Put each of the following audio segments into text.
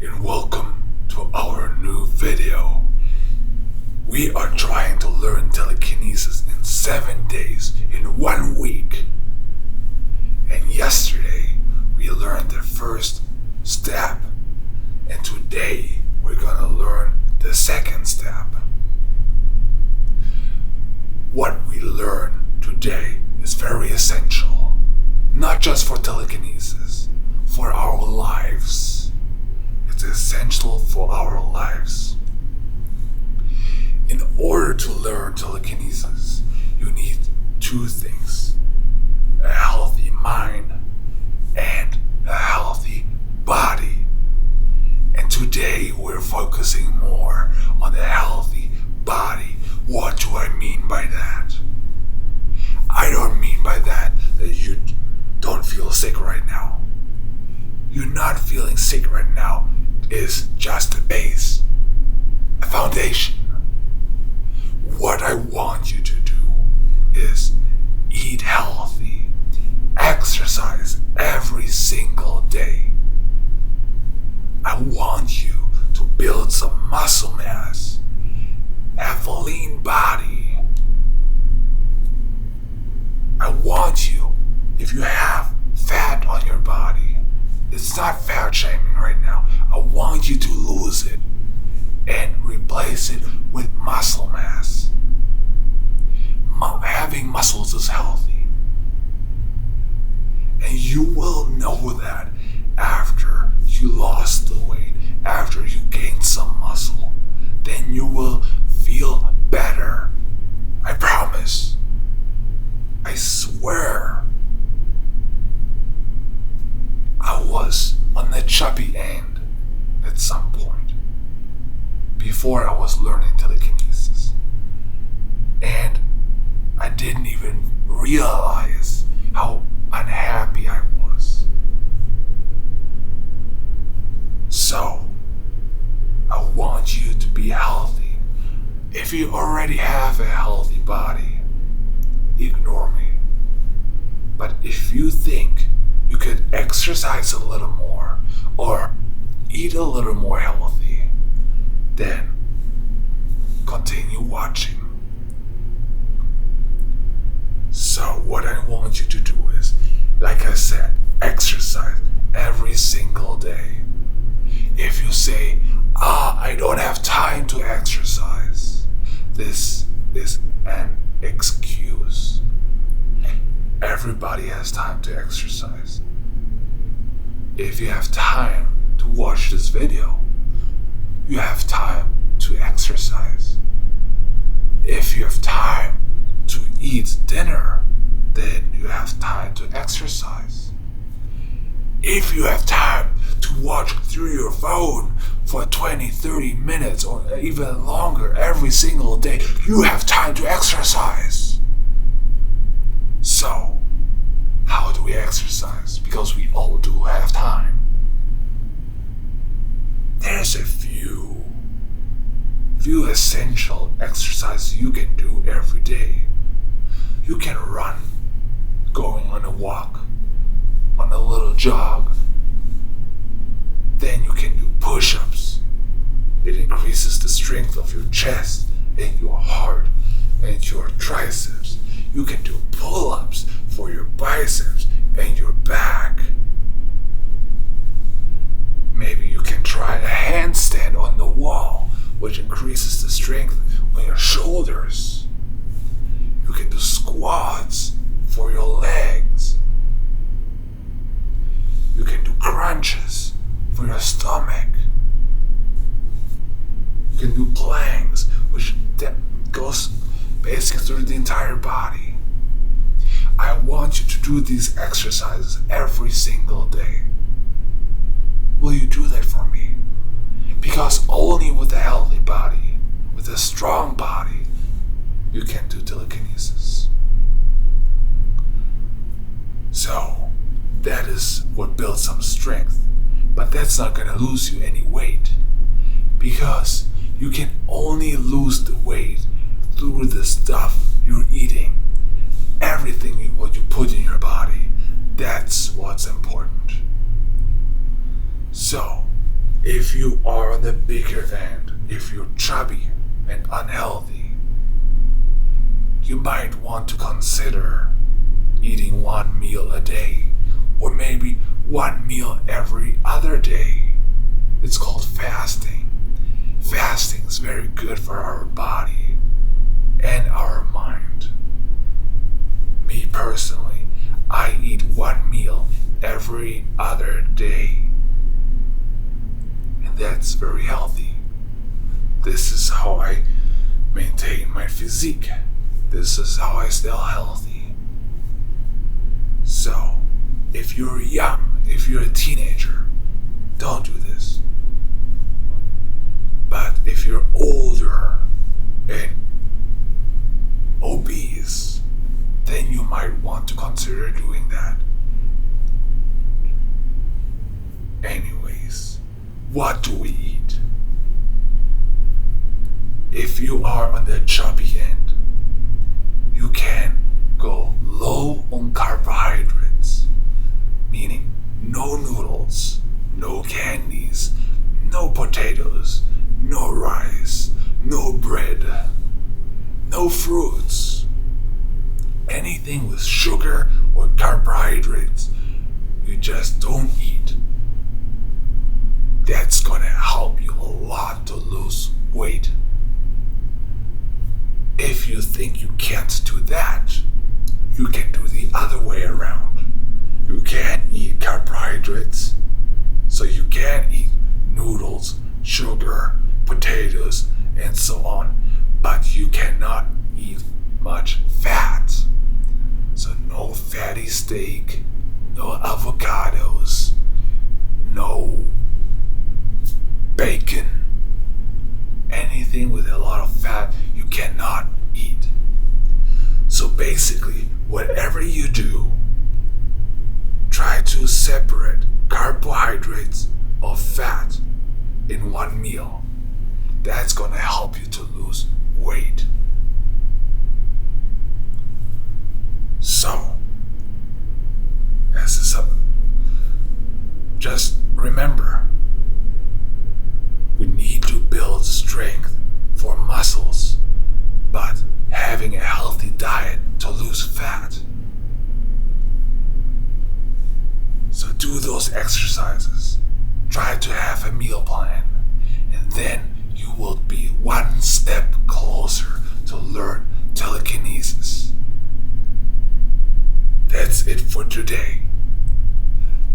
and welcome to our new video. We are trying to learn telekinesis in 7 days, in 1 week. And yesterday, we learned the first step. And today, we're gonna learn the second step. What we learn today is very essential, not just for telekinesis, for our lives. It's essential for our lives. In order to learn telekinesis, you need 2 things: a healthy mind and a healthy body. And today we're focusing more on the healthy body. What do I mean by that? I don't mean by that you don't feel sick right now. You not feeling sick right now is just a base, a foundation. What I want you to do is eat healthy, exercise every single day. I want you to build some muscle mass, have a lean body. I want you, if you have fat on your body, it's not fat shaming right now. I want you to lose it and replace it with muscle mass. Having muscles is healthy. And you will know that after you lost the weight, after you gained some muscle. Then you will feel better. I promise. I swear. I was on the chubby end at some point before I was learning telekinesis. And I didn't even realize how unhappy I was. So, I want you to be healthy. If you already have a healthy body, ignore me. But if you think you could exercise a little more or eat a little more healthy, then continue watching. So what I want you to do is, like I said, exercise every single day. If you say, I don't have time to exercise, this is an excuse. Everybody has time to exercise. If you have time to watch this video, you have time to exercise. If you have time to eat dinner, then you have time to exercise. If you have time to watch through your phone for 20-30 minutes or even longer every single day, you have time to exercise. So, how do we exercise? Because we all do have time. There's a few essential exercises you can do every day. You can run, going on a walk, on a little jog. Then you can do push-ups. It increases the strength of your chest and your heart and your triceps. You can do pull-ups for your biceps and your back. Maybe you can try a handstand on the wall, which increases the strength on your shoulders. You can do squats for your legs. You can do crunches for your stomach. You can do planks, which goes basically through the entire body. I want you to do these exercises every single day. Will you do that for me? Because only with a healthy body, with a strong body, you can do telekinesis. So, that is what builds some strength. But that's not going to lose you any weight. Because you can only lose the weight through the stuff you're eating. Everything what you put in your body, that's what's important. So, If you are on the bigger end, if you're chubby and unhealthy, you might want to consider eating one meal a day, or maybe one meal every other day. It's called fasting. Fasting is very good for our body and our mind. Me personally, I eat one meal every other day. And that's very healthy. This is how I maintain my physique. This is how I stay healthy. So, if you're young, if you're a teenager, don't do this. But if you're older and obese, then you might want to consider doing that. Anyways, what do we eat? If you are on the chubby end, you can go low on carbohydrates, meaning no noodles, no candies, no potatoes, no rice, no bread, no fruits. Anything with sugar or carbohydrates, you just don't eat. That's gonna help you a lot to lose weight. If you think you can't do that, you can do the other way around. You can't eat carbohydrates, so you can't eat noodles, sugar, potatoes, and so on, but you cannot eat much fat. So no fatty steak, no avocados, no bacon, anything with a lot of fat you cannot eat. So basically, whatever you do, try to separate carbohydrates or fat in one meal. That's gonna help you to lose weight. So, just remember, we need to build strength for muscles, but having a healthy diet to lose fat. So do those exercises. Try to have a meal plan, and then you will be one step closer to learn telekinesis. That's it for today.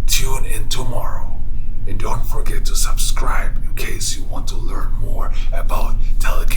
Tune in tomorrow, and don't forget to subscribe in case you want to learn more about telekinesis.